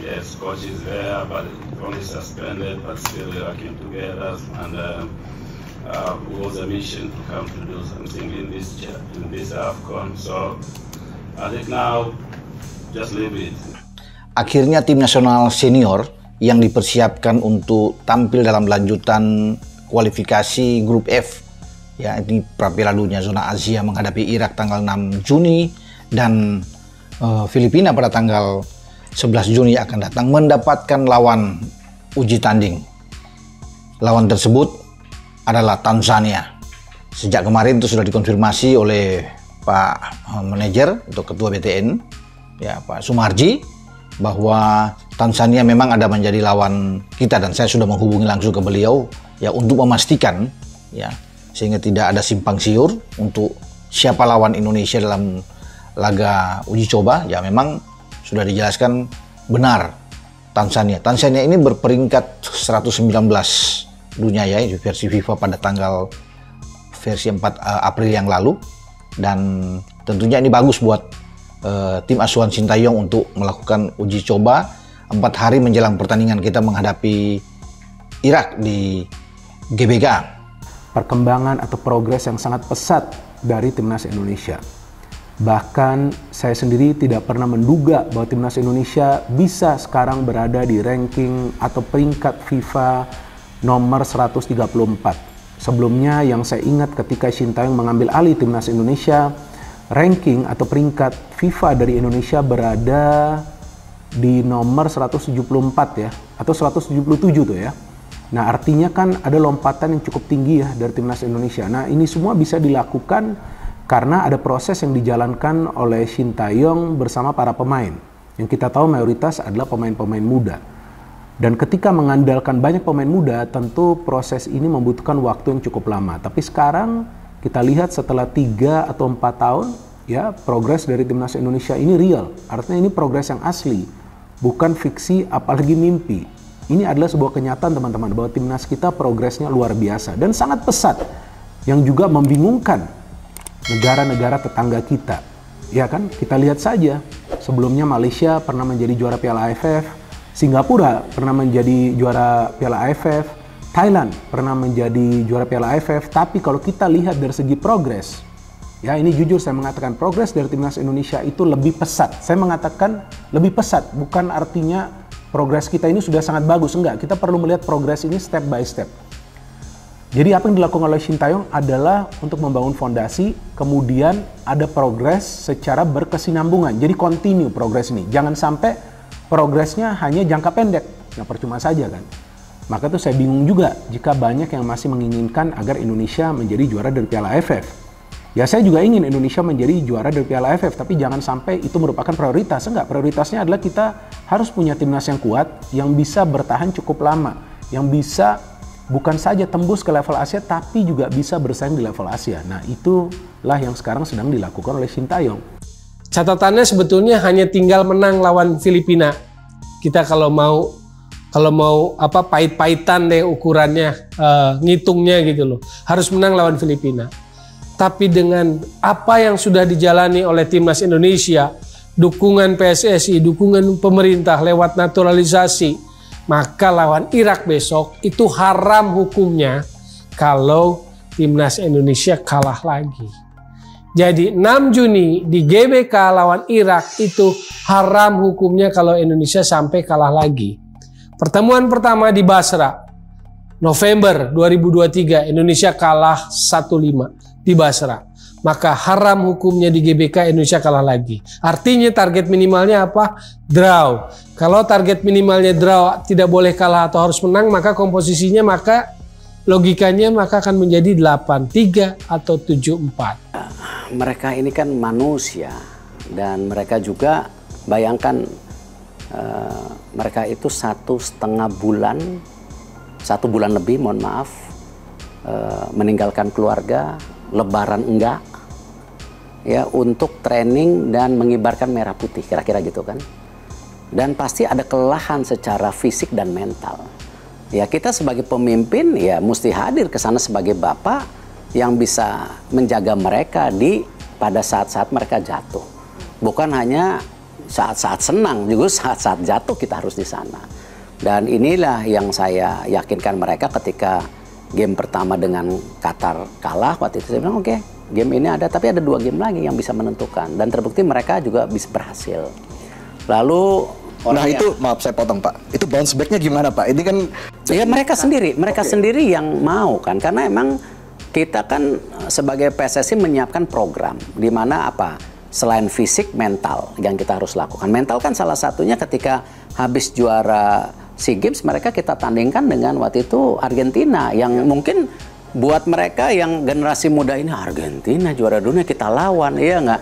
Yes, coach is there, but only suspended, but still we are working together, and it was a mission to come to do something in this AFCON. So I think now just leave it. Akhirnya tim nasional senior yang dipersiapkan untuk tampil dalam lanjutan kualifikasi grup F, ya ini Piala Dunia zona Asia menghadapi Irak tanggal 6 Juni dan Filipina pada tanggal 11 Juni akan datang mendapatkan lawan uji tanding. Lawan tersebut adalah Tanzania. Sejak kemarin itu sudah dikonfirmasi oleh Pak Manajer atau Ketua BTN, ya Pak Sumarji, bahwa Tanzania memang ada menjadi lawan kita, dan saya sudah menghubungi langsung ke beliau ya untuk memastikan ya sehingga tidak ada simpang siur untuk siapa lawan Indonesia dalam laga uji coba. Ya memang sudah dijelaskan benar Tanzania. Tanzania ini berperingkat 119 dunia ya di versi FIFA pada tanggal versi 4 April yang lalu, dan tentunya ini bagus buat tim asuhan Sintayong untuk melakukan uji coba 4 hari menjelang pertandingan kita menghadapi Irak di GBK. Perkembangan atau progres yang sangat pesat dari timnas Indonesia. Bahkan saya sendiri tidak pernah menduga bahwa timnas Indonesia bisa sekarang berada di ranking atau peringkat FIFA nomor 134. Sebelumnya yang saya ingat ketika Sintayong mengambil alih timnas Indonesia, ranking atau peringkat FIFA dari Indonesia berada di nomor 174 ya, atau 177 tuh ya. Nah artinya kan ada lompatan yang cukup tinggi ya dari timnas Indonesia. Nah ini semua bisa dilakukan karena ada proses yang dijalankan oleh Sintayong bersama para pemain. Yang kita tahu mayoritas adalah pemain-pemain muda. Dan ketika mengandalkan banyak pemain muda, tentu proses ini membutuhkan waktu yang cukup lama. Tapi sekarang kita lihat setelah 3 atau 4 tahun, ya progres dari timnas Indonesia ini real. Artinya ini progres yang asli, bukan fiksi apalagi mimpi. Ini adalah sebuah kenyataan teman-teman bahwa timnas kita progresnya luar biasa dan sangat pesat, yang juga membingungkan negara-negara tetangga kita. Ya kan, kita lihat saja sebelumnya Malaysia pernah menjadi juara Piala AFF, Singapura pernah menjadi juara Piala AFF, Thailand pernah menjadi juara Piala AFF. Tapi kalau kita lihat dari segi progres, ya ini jujur saya mengatakan progres dari timnas Indonesia itu lebih pesat. Saya mengatakan lebih pesat, bukan artinya progres kita ini sudah sangat bagus, enggak. Kita perlu melihat progres ini step by step. Jadi apa yang dilakukan oleh Sintayong adalah untuk membangun fondasi, kemudian ada progres secara berkesinambungan. Jadi continue progres ini. Jangan sampai progresnya hanya jangka pendek, yang percuma saja kan. Maka tuh saya bingung juga jika banyak yang masih menginginkan agar Indonesia menjadi juara dari Piala AFF. Ya saya juga ingin Indonesia menjadi juara dari Piala AFF, tapi jangan sampai itu merupakan prioritas. Enggak, prioritasnya adalah kita harus punya timnas yang kuat, yang bisa bertahan cukup lama, yang bisa bukan saja tembus ke level Asia, tapi juga bisa bersaing di level Asia. Nah itulah yang sekarang sedang dilakukan oleh Sintayong. Catatannya sebetulnya hanya tinggal menang lawan Filipina. Kita kalau mau apa pahit-pahitan deh ukurannya, ngitungnya gitu loh. Harus menang lawan Filipina. Tapi dengan apa yang sudah dijalani oleh timnas Indonesia, dukungan PSSI, dukungan pemerintah lewat naturalisasi, maka lawan Irak besok itu haram hukumnya kalau timnas Indonesia kalah lagi. Jadi 6 Juni di GBK lawan Irak itu haram hukumnya kalau Indonesia sampai kalah lagi. Pertemuan pertama di Basra, November 2023, Indonesia kalah 1-5 di Basra. Maka haram hukumnya di GBK Indonesia kalah lagi. Artinya target minimalnya apa? Draw. Kalau target minimalnya draw, tidak boleh kalah atau harus menang, maka komposisinya logikanya akan menjadi 8-3 atau 7-4. Mereka ini kan manusia, dan mereka juga bayangkan mereka itu 1,5 bulan, 1 bulan lebih, mohon maaf, meninggalkan keluarga, lebaran enggak, ya untuk training dan mengibarkan merah putih, kira-kira gitu kan. Dan pasti ada kelelahan secara fisik dan mental. Ya kita sebagai pemimpin ya mesti hadir ke sana sebagai bapak yang bisa menjaga mereka pada saat-saat mereka jatuh. Bukan hanya saat-saat senang juga, saat-saat jatuh kita harus di sana. Dan inilah yang saya yakinkan mereka ketika game pertama dengan Qatar kalah. Waktu itu saya bilang oke, game ini ada, tapi ada 2 game lagi yang bisa menentukan. Dan terbukti mereka juga bisa berhasil. Lalu nah itu, maaf saya potong Pak, itu bounce back-nya gimana Pak? Ini kan ya mereka sendiri yang mau kan, karena emang kita kan sebagai PSSI menyiapkan program di mana apa? Selain fisik, mental yang kita harus lakukan. Mental kan salah satunya ketika habis juara SEA Games mereka kita tandingkan dengan waktu itu Argentina yang mungkin buat mereka yang generasi muda ini Argentina juara dunia kita lawan, iya nggak?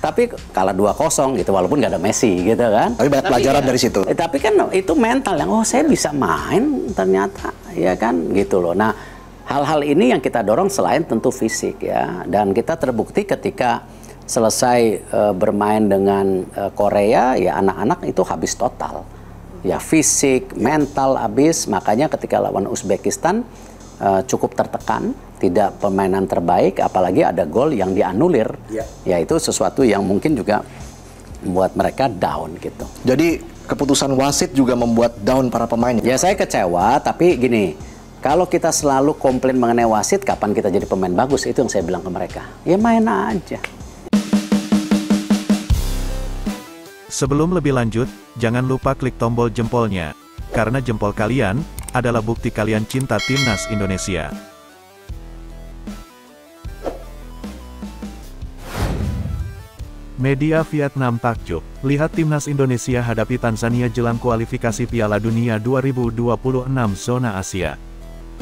Tapi kalah 2-0 gitu walaupun nggak ada Messi gitu kan. Tapi banyak pelajaran dari situ. Tapi kan itu mental yang saya bisa main ternyata ya kan gitu loh. Nah, hal-hal ini yang kita dorong selain tentu fisik ya. Dan kita terbukti ketika selesai bermain dengan Korea ya anak-anak itu habis total. Ya fisik, mental habis, makanya ketika lawan Uzbekistan cukup tertekan, tidak permainan terbaik, apalagi ada gol yang dianulir. Ya itu sesuatu yang mungkin juga membuat mereka down gitu. Jadi keputusan wasit juga membuat down para pemain. Ya saya kecewa, tapi gini, kalau kita selalu komplain mengenai wasit, kapan kita jadi pemain bagus? Itu yang saya bilang ke mereka. Ya main aja. Sebelum lebih lanjut, jangan lupa klik tombol jempolnya, karena jempol kalian adalah bukti kalian cinta Timnas Indonesia. Media Vietnam takjub, lihat Timnas Indonesia hadapi Tanzania jelang kualifikasi Piala Dunia 2026 zona Asia.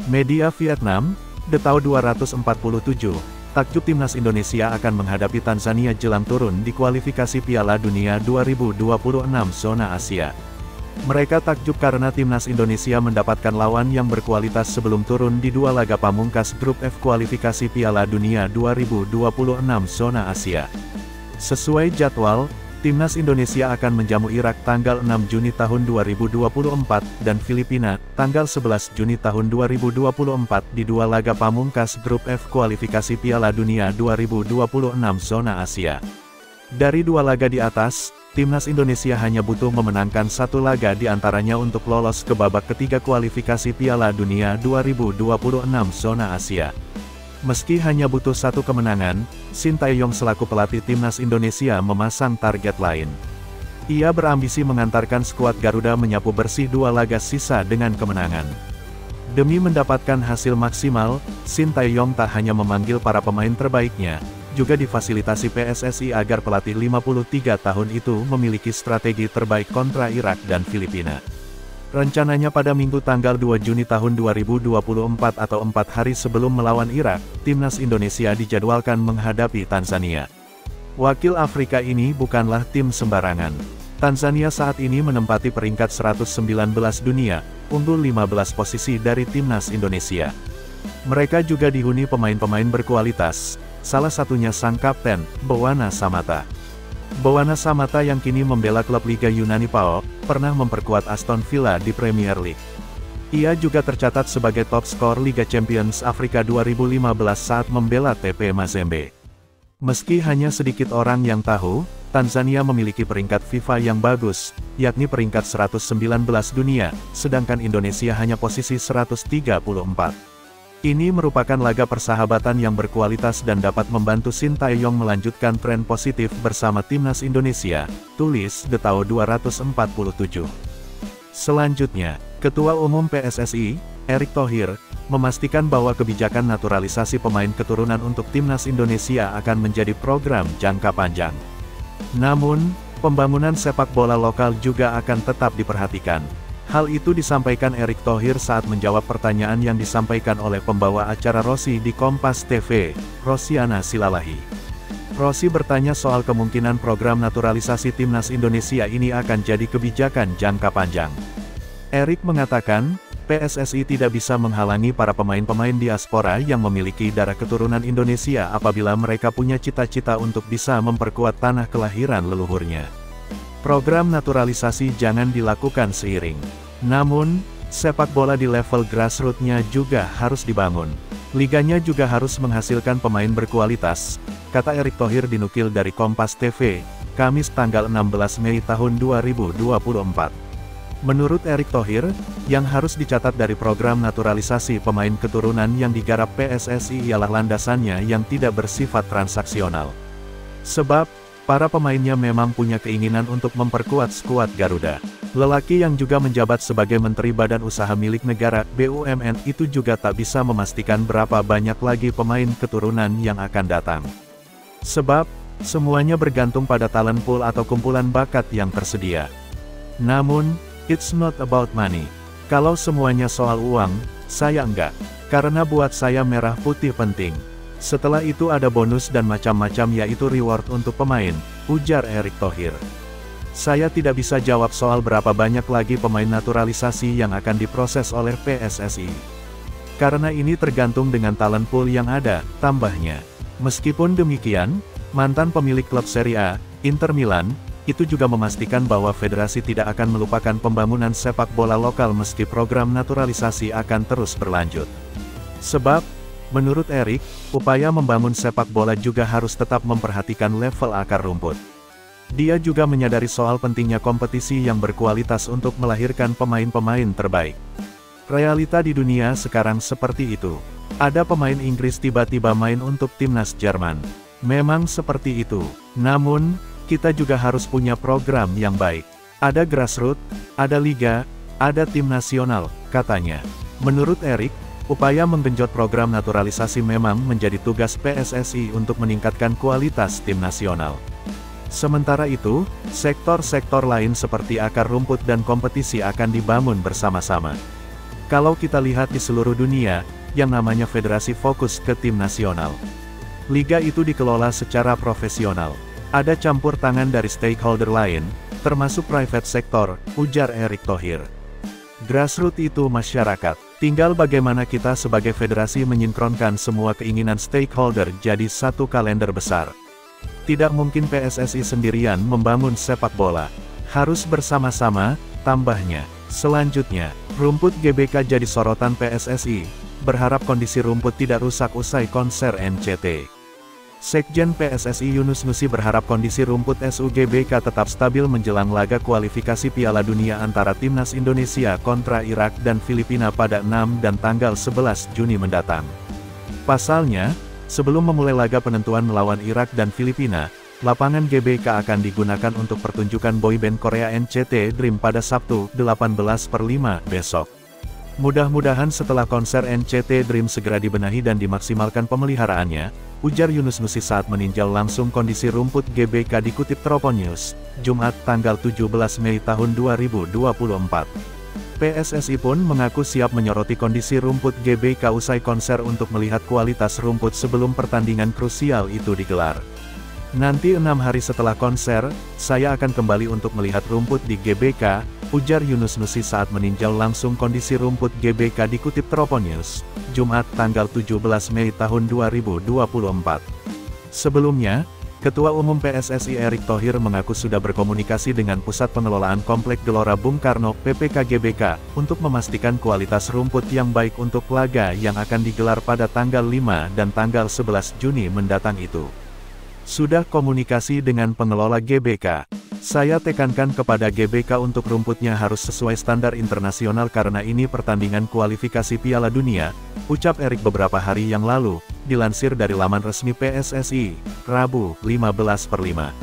Media Vietnam, Detau 247. Takjub Timnas Indonesia akan menghadapi Tanzania jelang turun di kualifikasi Piala Dunia 2026 zona Asia. Mereka takjub karena Timnas Indonesia mendapatkan lawan yang berkualitas sebelum turun di 2 laga pamungkas grup F kualifikasi Piala Dunia 2026 zona Asia. Sesuai jadwal, Timnas Indonesia akan menjamu Irak tanggal 6 Juni tahun 2024 dan Filipina tanggal 11 Juni tahun 2024 di 2 laga pamungkas grup F kualifikasi Piala Dunia 2026 zona Asia. Dari 2 laga di atas, Timnas Indonesia hanya butuh memenangkan 1 laga di antaranya untuk lolos ke babak ketiga kualifikasi Piala Dunia 2026 zona Asia. Meski hanya butuh 1 kemenangan, Shin Tae-yong selaku pelatih Timnas Indonesia memasang target lain. Ia berambisi mengantarkan skuad Garuda menyapu bersih 2 laga sisa dengan kemenangan. Demi mendapatkan hasil maksimal, Shin Tae-yong tak hanya memanggil para pemain terbaiknya, juga difasilitasi PSSI agar pelatih 53 tahun itu memiliki strategi terbaik kontra Irak dan Filipina. Rencananya pada Minggu tanggal 2 Juni tahun 2024 atau 4 hari sebelum melawan Irak, Timnas Indonesia dijadwalkan menghadapi Tanzania. Wakil Afrika ini bukanlah tim sembarangan. Tanzania saat ini menempati peringkat 119 dunia, unggul 15 posisi dari Timnas Indonesia. Mereka juga dihuni pemain-pemain berkualitas, salah satunya sang kapten, Bouana Samatta. Bouana Samatta yang kini membela klub Liga Yunani PAOK, pernah memperkuat Aston Villa di Premier League. Ia juga tercatat sebagai top skor Liga Champions Afrika 2015 saat membela TP Mazembe. Meski hanya sedikit orang yang tahu, Tanzania memiliki peringkat FIFA yang bagus, yakni peringkat 119 dunia, sedangkan Indonesia hanya posisi 134. Ini merupakan laga persahabatan yang berkualitas dan dapat membantu Shin Tae-yong melanjutkan tren positif bersama Timnas Indonesia, tulis Detau 247. Selanjutnya, Ketua Umum PSSI, Erick Thohir, memastikan bahwa kebijakan naturalisasi pemain keturunan untuk Timnas Indonesia akan menjadi program jangka panjang. Namun, pembangunan sepak bola lokal juga akan tetap diperhatikan. Hal itu disampaikan Erick Thohir saat menjawab pertanyaan yang disampaikan oleh pembawa acara Rossi di Kompas TV, Rosiana Silalahi. Rossi bertanya soal kemungkinan program naturalisasi Timnas Indonesia ini akan jadi kebijakan jangka panjang. Erick mengatakan, PSSI tidak bisa menghalangi para pemain-pemain diaspora yang memiliki darah keturunan Indonesia apabila mereka punya cita-cita untuk bisa memperkuat tanah kelahiran leluhurnya. Program naturalisasi jangan dilakukan seiring. Namun, sepak bola di level grassroots-nya juga harus dibangun. Liganya juga harus menghasilkan pemain berkualitas, kata Erick Thohir dinukil dari Kompas TV, Kamis tanggal 16 Mei tahun 2024. Menurut Erick Thohir, yang harus dicatat dari program naturalisasi pemain keturunan yang digarap PSSI ialah landasannya yang tidak bersifat transaksional. Sebab, para pemainnya memang punya keinginan untuk memperkuat skuad Garuda. Lelaki yang juga menjabat sebagai Menteri Badan Usaha Milik Negara (BUMN) itu juga tak bisa memastikan berapa banyak lagi pemain keturunan yang akan datang. Sebab, semuanya bergantung pada talent pool atau kumpulan bakat yang tersedia. Namun, it's not about money. Kalau semuanya soal uang, saya enggak. Karena buat saya merah putih penting. Setelah itu ada bonus dan macam-macam yaitu reward untuk pemain, ujar Erick Thohir. Saya tidak bisa jawab soal berapa banyak lagi pemain naturalisasi yang akan diproses oleh PSSI. Karena ini tergantung dengan talent pool yang ada, tambahnya. Meskipun demikian, mantan pemilik klub Serie A, Inter Milan, itu juga memastikan bahwa federasi tidak akan melupakan pembangunan sepak bola lokal meski program naturalisasi akan terus berlanjut. Sebab, menurut Erick, upaya membangun sepak bola juga harus tetap memperhatikan level akar rumput. Dia juga menyadari soal pentingnya kompetisi yang berkualitas untuk melahirkan pemain-pemain terbaik. Realita di dunia sekarang seperti itu. Ada pemain Inggris tiba-tiba main untuk timnas Jerman. Memang seperti itu. Namun, kita juga harus punya program yang baik. Ada grassroots, ada liga, ada tim nasional, katanya. Menurut Erick, upaya menggenjot program naturalisasi memang menjadi tugas PSSI untuk meningkatkan kualitas tim nasional. Sementara itu, sektor-sektor lain seperti akar rumput dan kompetisi akan dibangun bersama-sama. Kalau kita lihat di seluruh dunia, yang namanya federasi fokus ke tim nasional. Liga itu dikelola secara profesional. Ada campur tangan dari stakeholder lain, termasuk private sector, ujar Erick Thohir. Grassroots itu masyarakat. Tinggal bagaimana kita sebagai federasi menyinkronkan semua keinginan stakeholder jadi satu kalender besar. Tidak mungkin PSSI sendirian membangun sepak bola. Harus bersama-sama, tambahnya. Selanjutnya, rumput GBK jadi sorotan PSSI. Berharap kondisi rumput tidak rusak usai konser NCT. Sekjen PSSI Yunus Nusi berharap kondisi rumput SUGBK tetap stabil menjelang laga kualifikasi Piala Dunia antara Timnas Indonesia kontra Irak dan Filipina pada 6 dan tanggal 11 Juni mendatang. Pasalnya, sebelum memulai laga penentuan melawan Irak dan Filipina, lapangan GBK akan digunakan untuk pertunjukan boyband Korea NCT Dream pada Sabtu, 18/5 besok. Mudah-mudahan setelah konser NCT Dream segera dibenahi dan dimaksimalkan pemeliharaannya, ujar Yunus Nusi saat meninjau langsung kondisi rumput GBK dikutip Troponews, Jumat tanggal 17 Mei tahun 2024. PSSI pun mengaku siap menyoroti kondisi rumput GBK usai konser untuk melihat kualitas rumput sebelum pertandingan krusial itu digelar. Nanti 6 hari setelah konser, saya akan kembali untuk melihat rumput di GBK, ujar Yunus Nusi saat meninjau langsung kondisi rumput GBK dikutip Troponews, Jumat tanggal 17 Mei tahun 2024. Sebelumnya, Ketua Umum PSSI Erick Thohir mengaku sudah berkomunikasi dengan Pusat Pengelolaan Komplek Gelora Bung Karno (PPK GBK) untuk memastikan kualitas rumput yang baik untuk laga yang akan digelar pada tanggal 5 dan tanggal 11 Juni mendatang itu. Sudah komunikasi dengan pengelola GBK. Saya tekankan kepada GBK untuk rumputnya harus sesuai standar internasional karena ini pertandingan kualifikasi Piala Dunia, ucap Erick beberapa hari yang lalu, dilansir dari laman resmi PSSI, Rabu, 15/5.